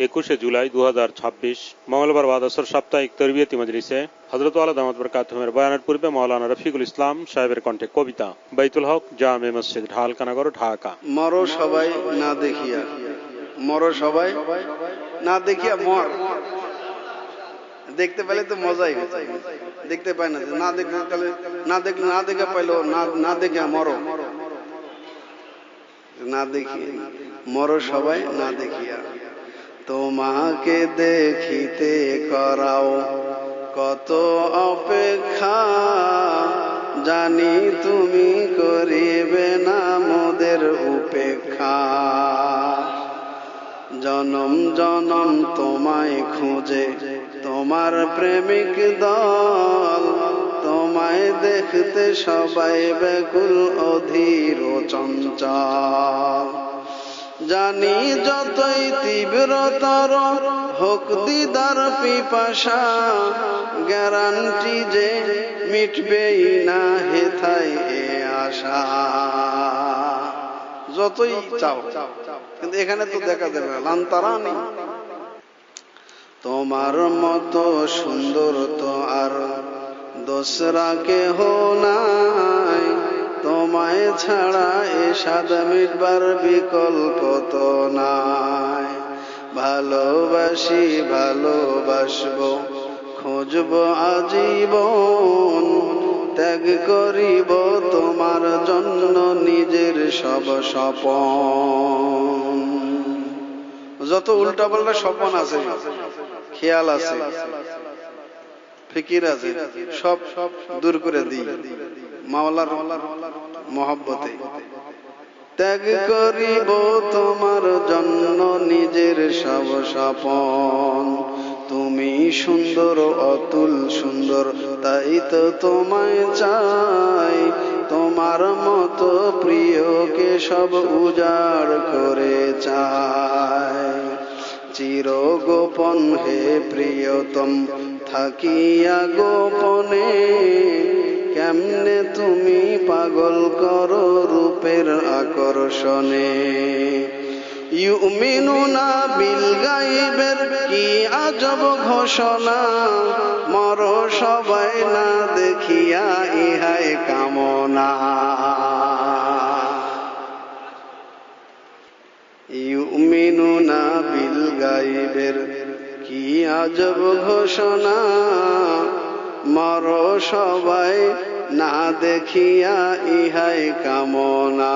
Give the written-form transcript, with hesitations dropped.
21 জুলাই 2026 মঙ্গলবার বাদ আসর সাপ্তাহিক তরবিয়তি মজলিসে হযরত আলা দামাত বরকাতুহুমের বয়ানের পূর্বে মাওলানা রফিকুল ইসলাম সাহেবের কণ্ঠে কবিতা বাইতুল হক জামে মসজিদ ঢালকানগর ঢাকা। মরো সবাই না দেখিয়া, মরো সবাই না দেখিয়া মর। দেখতে পেলে তো মজাই হতো, দেখতে পায় না, না দেখলে তাহলে না দেখে পাইলো, না দেখে মরো, না দেখিয়ে মরো সবাই না দেখিয়া। তোমাকে দেখিতে করাও কত অপেক্ষা, জানি তুমি করিবে না মোদের উপেক্ষা। জনম জনম তোমায় খুঁজে তোমার প্রেমিক দল, তোমায় দেখতে সবাই ব্যাকুল অধীর চঞ্চল। জানি যতই তীব্রতর হোক দিদার পিপাসা, গ্যারান্টি যে মিটবেই না হেথায় এ আশা। যতই চাও, কিন্তু এখানে তো দেখা যাবে লান্তারানি। তোমার মতো সুন্দর তো আর দোসরা কেহ নাই, তোমায় ছাড়া এ স্বাদ মিটবার বিকল্প তো নাই। ভালোবাসি ভালোবাসবো খুঁজব আজীবন, ত্যাগ করিব তোমার জন্য নিজের সব স্বপন। যত উল্টা পাল্টা স্বপন আছে, খেয়াল আছে, ফিকির আছে, সব দূর করে দিই মাওলার মহব্বতে। ত্যাগ করিব তোমার জন্য নিজের সব স্বপন। তুমি সুন্দর অতুল সুন্দর, তাই তো তোমায় চাই। তোমার মতো প্রিয়কে সব উজাড় করে চাই। চির গোপন হে প্রিয়তম থাকিয়া গোপনে, কেমনে তুমি পাগল করো রূপের আকর্ষণে। ইউমিনুনা বিল গায়বের কি আজব ঘোষণা, মরো সবাই না দেখিয়া ইহাই কামনা। ইউমিনুনা বিল গায়বের কি আজব ঘোষণা, মরো সবাই না দেখিয়া ইহাই কামনা।